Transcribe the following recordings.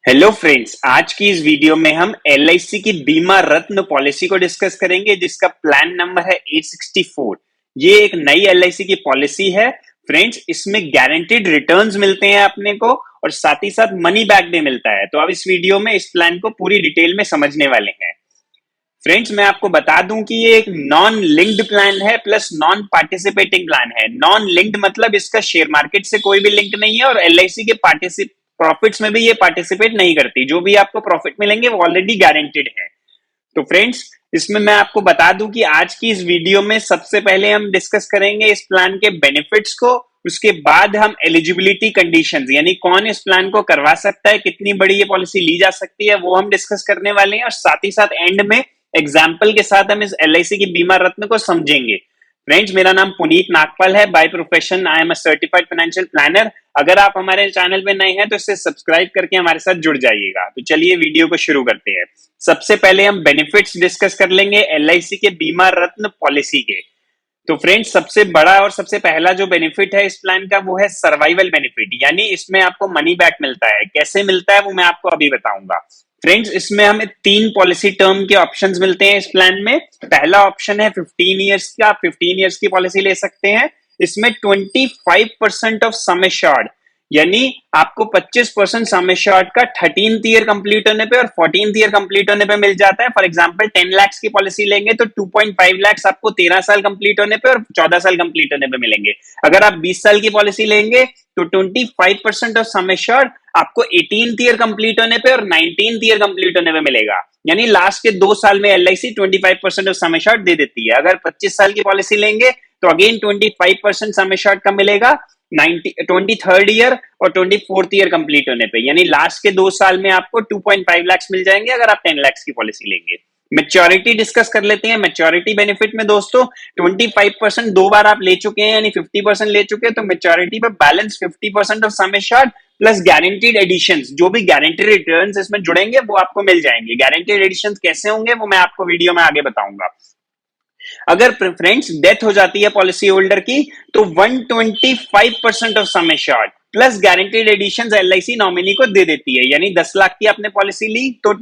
Hello friends, आज की इस वीडियो में हम एलआईसी की बीमा रत्न पॉलिसी को डिस्कस करेंगे जिसका प्लान नंबर है 864। ये एक नई एलआईसी की पॉलिसी है फ्रेंड्स। इसमें गारंटीड रिटर्न्स मिलते हैं अपने को और साथ ही साथ मनी बैक भी मिलता है। तो अब इस वीडियो में इस प्लान को पूरी डिटेल में समझने वाले हैं। फ्रेंड्स, मैं आपको बता दूं कि ये एक नॉन लिंक्ड प्लान है प्लस नॉन पार्टिसिपेटिंग प्लान है। नॉन लिंक्ड मतलब इसका शेयर मार्केट से कोई भी लिंक नहीं है और एलआईसी के प्रॉफिट्स में भी ये पार्टिसिपेट नहीं करती। जो भी आपको प्रॉफिट मिलेंगे वो ऑलरेडी गारंटेड है। तो फ्रेंड्स, इसमें मैं आपको बता दूं कि आज की इस वीडियो में सबसे पहले हम डिस्कस करेंगे इस प्लान के बेनिफिट्स को। उसके बाद हम एलिजिबिलिटी कंडीशंस यानी कौन इस प्लान को करवा सकता है, कितनी बड़ी ये पॉलिसी ली जा सकती है, वो हम डिस्कस करने वाले हैं। और साथ ही साथ एंड में एग्जाम्पल के साथ हम इस एलआईसी की बीमा रत्न को समझेंगे। फ्रेंड्स, मेरा नाम पुनीत नागपाल है। By profession I am a certified financial planner. अगर आप हमारे चैनल पे नए हैं तो इसे सब्सक्राइब करके हमारे साथ जुड़ जाइएगा। तो चलिए वीडियो को शुरू करते हैं। सबसे पहले हम बेनिफिट्स डिस्कस कर लेंगे एलआईसी के बीमा रत्न पॉलिसी के। तो फ्रेंड्स, सबसे बड़ा और सबसे पहला जो बेनिफिट है इस प्लान का वो है सर्वाइवल बेनिफिट, यानी इसमें आपको मनी बैक मिलता है। कैसे मिलता है वो मैं आपको अभी बताऊंगा। फ्रेंड्स, इसमें हमें 3 पॉलिसी टर्म के ऑप्शंस मिलते हैं इस प्लान में। पहला ऑप्शन है 15 ईयर्स का। आप 15 ईयर्स की पॉलिसी ले सकते हैं। इसमें 25% ऑफ सम एश्योर्ड यानी आपको 25% सम एश्योर्ड का 13th ईयर कंप्लीट होने पे और 14th ईयर कंप्लीट होने पे मिल जाता है। फॉर एग्जांपल 10 लाख की पॉलिसी लेंगे तो 2.5 लाख आपको 13 साल कंप्लीट होने पे और 14 साल कंप्लीट होने पे मिलेंगे। अगर आप 20 साल की पॉलिसी लेंगे तो 25% ऑफ सम एश्योर्ड आपको 18th ईयर कंप्लीट होने पे और 19th ईयर कंप्लीट होने पे मिलेगा। यानी लास्ट के 2 साल में एलआईसी 25% ऑफ सम एश्योर्ड दे देती है। अगर 25 साल की पॉलिसी लेंगे तो अगेन 25% सम एश्योर्ड का मिलेगा 23rd ईयर और 24th ईयर कंप्लीट होने पे। यानी लास्ट के 2 साल में आपको 2.5 लाख मिल जाएंगे अगर आप 10 लाख की पॉलिसी लेंगे। मैच्योरिटी डिस्कस कर लेते हैं। मैच्योरिटी बेनिफिट में दोस्तों 25% 2 बार आप ले चुके हैं यानी 50% ले चुके हैं तो मैच्योरिटी पे balance 50% of sum assured plus guaranteed additions, जो भी गारंटीड रिटर्न्स इसमें जुड़ेंगे वो आपको मिल जाएंगे। गारंटीड एडिशंस कैसे होंगे वो मैं आपको वीडियो में आगे बताऊंगा। अगर फ्रेंड्स डेथ हो जाती है पॉलिसी होल्डर की तो 125% of sum assured plus guaranteed additions LIC nominee को दे देती है। यानी 10 लाख की आपने पॉलिसी ली तो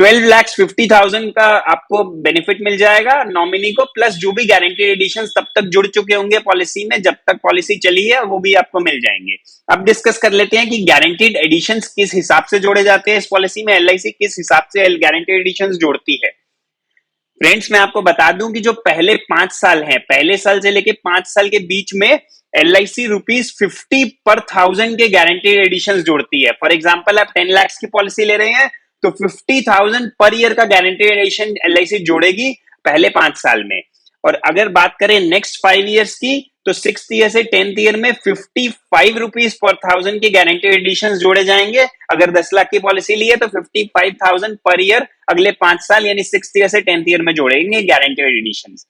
12,50,000 का आपको बेनिफिट मिल जाएगा नॉमिनी को, प्लस जो भी गारंटीड एडिशंस तब तक जुड़ चुके होंगे पॉलिसी में जब तक पॉलिसी चली है वो भी आपको मिल जाएंगे। अब डिस्कस कर लेते हैं कि गारंटीड एडिशंस किस हिसाब से जोड़े जाते हैं इस पॉलिसी में। एलआईसी किस हिसाब से गारंटीड एडिशंस जोड़ती है। फ्रेंड्स, मैं आपको बता दूं कि जो पहले 5 साल हैं, पहले साल से लेके 5 साल के बीच में एलआईसी ₹50 पर 1000 के गारंटीड एडिशंस जोड़ती है। फॉर एग्जांपल आप 10 लाख की पॉलिसी ले रहे हैं तो 50,000 पर ईयर का गारंटीड एडिशन एलआईसी जोड़ेगी पहले 5 साल में। और अगर बात करें नेक्स्ट 5 इयर्स की तो 6th ईयर से 10th ईयर में ₹55 पर 1000 के गारंटीड एडिशंस जोड़े जाएंगे। अगर 10 लाख की पॉलिसी ली है तो 55,000 पर ईयर अगले 5 साल यानी 6th ईयर से 10th ईयर में जोड़ेंगे guaranteed editions.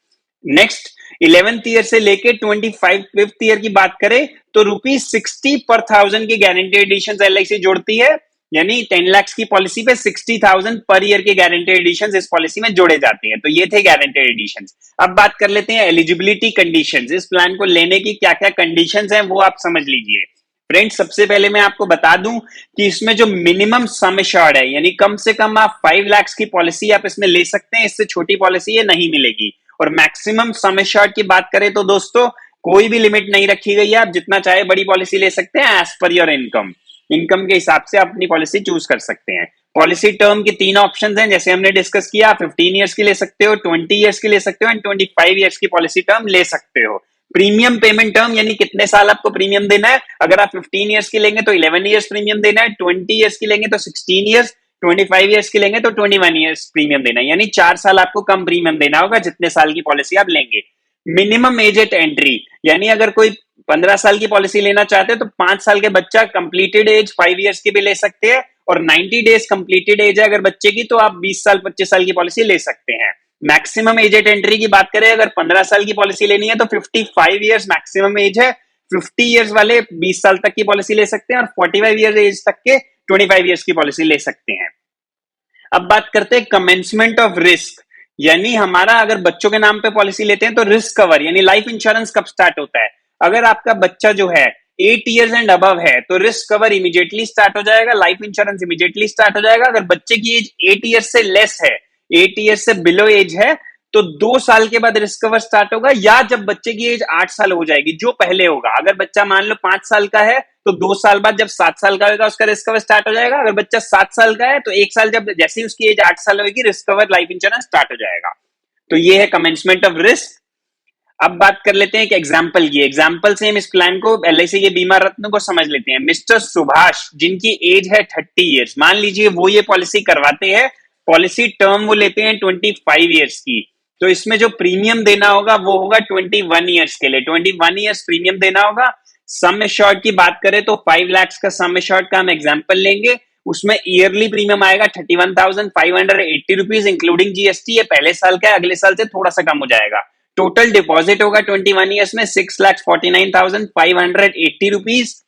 Next 11th year से लेके 25th ईयर की बात करें तो ₹60 पर 1000 की गारंटीड एडिशंस एलआईसी जोड़ती है। यानी 10 लाख की पॉलिसी पे 60,000 पर ईयर के गारंटीड एडिशंस इस पॉलिसी में जोड़े जाते हैं। तो ये थे गारंटीड एडिशंस। अब बात कर लेते हैं एलिजिबिलिटी कंडीशंस। इस प्लान को लेने की क्या क्या कंडीशंस हैं वो आप समझ लीजिए। फ्रेंड्स, सबसे पहले मैं आपको बता दूं कि इसमें जो मिनिमम सम एश्योर्ड है यानी कम से कम आप 5 लाख की पॉलिसी आप इसमें ले सकते हैं। इससे छोटी पॉलिसी ये नहीं मिलेगी। और मैक्सिमम सम एश्योर्ड की बात करें तो दोस्तों कोई भी लिमिट नहीं रखी गई है। आप जितना चाहे बड़ी पॉलिसी ले सकते हैं एज पर योर इनकम के हिसाब से अपनी पॉलिसी चूज कर सकते हैं। पॉलिसी टर्म के 3 ऑप्शंस हैं जैसे हमने डिस्कस किया। 15 इयर्स की ले सकते हो, 20 इयर्स की ले सकते हो एंड 25 इयर्स की पॉलिसी टर्म ले सकते हो। प्रीमियम पेमेंट टर्म यानी कितने साल आपको प्रीमियम देना है। अगर आप 15 इयर्स की लेंगे तो 11 इयर्स प्रीमियम देना है, 20 इयर्स की लेंगे तो 16 इयर्स, 25 इयर्स की लेंगे तो 21 इयर्स प्रीमियम देना है। यानी 4 साल आपको कम प्रीमियम देना होगा जितने साल की पॉलिसी आप लेंगे। मिनिमम एज एट एंट्री यानी अगर कोई 15 साल की पॉलिसी लेना चाहते हैं तो 5 साल के बच्चा कंप्लीटेड एज 5 इयर्स की भी ले सकते हैं और 90 डेज कंप्लीटेड एज है अगर बच्चे की तो आप 20 साल 25 साल की पॉलिसी ले सकते हैं। मैक्सिमम एज एट एंट्री की बात करें अगर 15 साल की पॉलिसी लेनी है तो 55 इयर्स मैक्सिमम एज है। 50 इयर्स वाले 20 साल तक की पॉलिसी ले सकते हैं और 45 इयर्स एज तक के 25 इयर्स की पॉलिसी ले सकते हैं। अब बात करते हैं कमेंसमेंट ऑफ रिस्क यानी हमारा अगर बच्चों के नाम पे पॉलिसी लेते हैं तो रिस्क कवर यानी लाइफ इंश्योरेंस कब स्टार्ट होता है। अगर आपका बच्चा जो है 8 इयर्स एंड अबव है तो रिस्क कवर इमीडिएटली स्टार्ट हो जाएगा, लाइफ इंश्योरेंस इमीडिएटली स्टार्ट हो जाएगा। अगर बच्चे की एज 8 इयर्स से लेस है, 8 इयर्स से बिलो एज है, तो 2 साल के बाद रिस्क कवर स्टार्ट होगा, या जब बच्चे की एज 8 साल हो जाएगी, जो पहले होगा। अगर बच्चा मान लो 5 साल का है तो 2 साल बाद जब 7 साल का होगा उसका रिस्क कवर स्टार्ट हो जाएगा। अगर बच्चा 7 साल का है तो 1 साल जब जैसे ही उसकी एज 8 साल होगी, risk cover life insurance start हो जाएगा। तो ये है कमेंसमेंट ऑफ रिस्क। अब बात कर लेते हैं एक एग्जाम्पल की। एग्जाम्पल से हम इस प्लान को, एलआईसी के बीमा रत्न को समझ लेते हैं। मिस्टर सुभाष, जिनकी एज है 30 इयर्स, मान लीजिए वो ये पॉलिसी करवाते हैं। पॉलिसी टर्म वो लेते हैं 25 इयर्स की, तो इसमें जो प्रीमियम देना होगा वो होगा 21 इयर्स के लिए। 21 इयर्स प्रीमियम देना होगा। सम एश्योर्ड की बात करें तो 5 लाख का सम एश्योर्ड का हम एग्जाम्पल लेंगे। उसमें ईयरली प्रीमियम आएगा 31,580 रुपीज इंक्लूडिंग जीएसटी। ये पहले साल का है, अगले साल से थोड़ा सा कम हो जाएगा। टोटल डिपॉजिट होगा 21 इयर्स में 6,49,580 रुपीज।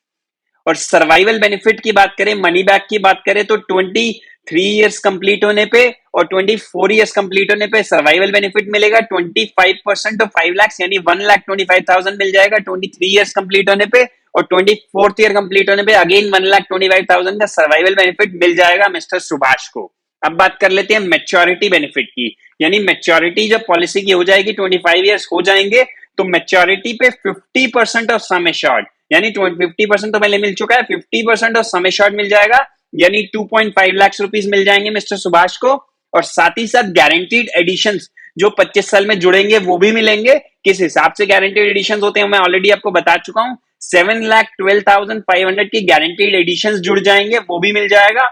और सर्वाइवल बेनिफिट की बात करें, मनी बैक की बात करें तो 23 इयर्स कंप्लीट होने पे और 24 इयर्स कंप्लीट होने पे सर्वाइवल बेनिफिट मिलेगा 25% ऑफ 5 लाख, यानी 1,25,000 मिल जाएगा 23 इयर्स कंप्लीट होने पे। और 24th ईयर कंप्लीट होने पे अगेन 1,25,000 का सर्वाइवल बेनिफिट मिल जाएगा मिस्टर सुभाष को। अब बात कर लेते हैं मैच्योरिटी बेनिफिट की, यानी मैच्योरिटी जब पॉलिसी की हो जाएगी, 25 इयर्स हो जाएंगे, तो मैच्योरिटी पे 50% ऑफ सम एश्योर्ड, यानी 50% तो पहले मिल चुका है, 50% ऑफ सम एश्योर्ड मिल जाएगा, यानी 2.5 लाख रुपीज मिल जाएंगे मिस्टर सुभाष को। और साथ ही साथ गारंटीड एडिशंस जो 25 साल में जुड़ेंगे वो भी मिलेंगे। किस हिसाब से गारंटीड एडिशंस होते हैं मैं ऑलरेडी आपको बता चुका हूं। 7,12,500 की गारंटीड एडिशंस जुड़ जाएंगे, वो भी मिल जाएगा।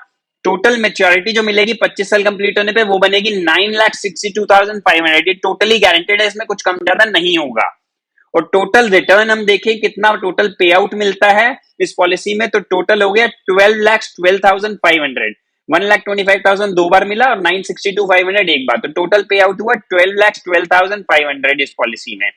टोटल मैच्योरिटी जो मिलेगी 25 साल कंप्लीट होने पे वो बनेगी 9,62,500। ये टोटली गारंटेड है, इसमें कुछ कम ज्यादा नहीं होगा। और टोटल रिटर्न हम देखें कितना टोटल पे आउट मिलता है इस पॉलिसी में, तो टोटल हो गया 12,12,500। 1,25,000 दो बार मिला और 9,62,500 एक बार, तो टोटल पे आउट हुआ 12,12,500 इस पॉलिसी में।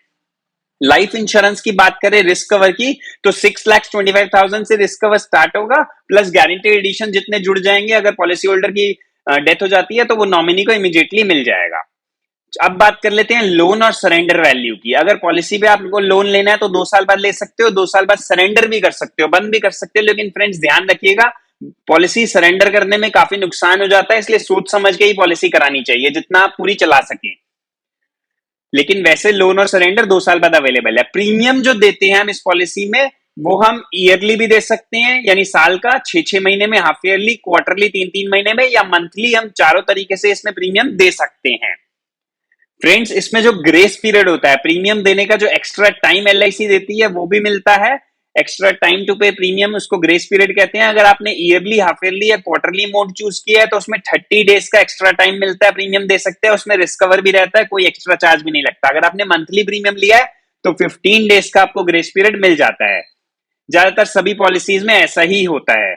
लाइफ इंश्योरेंस की बात करें रिस्क कवर की, तो 6,25,000 से रिस्क कवर स्टार्ट होगा, प्लस गारंटी एडिशन जितने जुड़ जाएंगे। अगर पॉलिसी होल्डर की डेथ हो जाती है तो वो नॉमिनी को इमीडिएटली मिल जाएगा। अब बात कर लेते हैं लोन और सरेंडर वैल्यू की। अगर पॉलिसी पे आपको लोन लेना है तो 2 साल बाद ले सकते हो, 2 साल बाद सरेंडर भी कर सकते हो, बंद भी कर सकते हो। लेकिन फ्रेंड्स ध्यान रखिएगा, पॉलिसी सरेंडर करने में काफी नुकसान हो जाता है, इसलिए सोच समझ के ही पॉलिसी करानी चाहिए, जितना आप पूरी चला सकें। लेकिन वैसे लोन और सरेंडर 2 साल बाद अवेलेबल है। प्रीमियम जो देते हैं हम इस पॉलिसी में, वो हम ईयरली भी दे सकते हैं, यानी साल का 6-6 महीने में, हाफ ईयरली, क्वार्टरली 3-3 महीने में, या मंथली। हम चारों तरीके से इसमें प्रीमियम दे सकते हैं। फ्रेंड्स, इसमें जो ग्रेस पीरियड होता है प्रीमियम देने का, जो एक्स्ट्रा टाइम एलआईसी देती है वो भी मिलता है। एक्स्ट्रा टाइम टू पे प्रीमियम, उसको ग्रेस पीरियड कहते हैं। अगर आपने ईयरली, हाफ ईयरली या क्वार्टरली मोड चूज किया है तो उसमें 30 डेज का एक्स्ट्रा टाइम मिलता है, प्रीमियम दे सकते हैं। उसमें रिस्क कवर भी रहता है, कोई एक्स्ट्रा चार्ज भी नहीं लगता। अगर आपने मंथली प्रीमियम लिया है तो 15 डेज का आपको ग्रेस पीरियड मिल जाता है। ज्यादातर सभी पॉलिसीज में ऐसा ही होता है।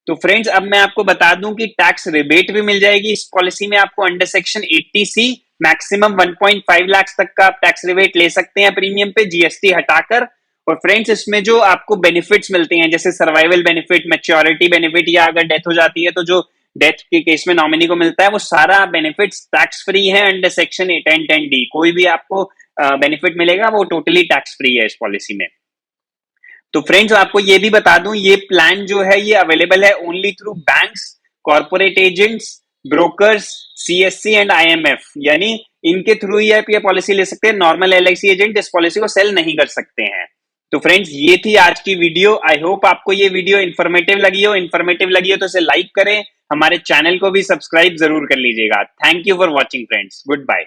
तो फ्रेंड्स, अब मैं आपको बता दूं कि टैक्स रिबेट भी मिल जाएगी इस पॉलिसी में आपको। Under section 80C maximum 1.5 lakh तक का आप टैक्स रिबेट ले सकते हैं प्रीमियम पे, जीएसटी हटाकर। और फ्रेंड्स, इसमें जो आपको बेनिफिट्स मिलते हैं, जैसे सर्वाइवल बेनिफिट, मैच्योरिटी बेनिफिट, या अगर डेथ हो जाती है तो जो डेथ के केस में नॉमिनी को मिलता है, वो सारा बेनिफिट्स टैक्स फ्री है अंडर सेक्शन 1010D। कोई भी आपको बेनिफिट मिलेगा वो टोटली टैक्स फ्री है इस पॉलिसी में। तो फ्रेंड्स, आपको ये भी बता दूं, ये प्लान जो है ये अवेलेबल है only through banks, corporate agents, brokers, CSC and IMF, यानी इनके थ्रू ही आप ये पॉलिसी ले सकते हैं। नॉर्मल एलआईसी एजेंट इस पॉलिसी को सेल नहीं कर सकते हैं। तो फ्रेंड्स, ये थी आज की वीडियो। आई होप आपको ये वीडियो इन्फॉर्मेटिव लगी हो। इन्फॉर्मेटिव लगी हो तो इसे लाइक करें, हमारे चैनल को भी सब्सक्राइब जरूर कर लीजिएगा। Thank you for watching friends, good bye.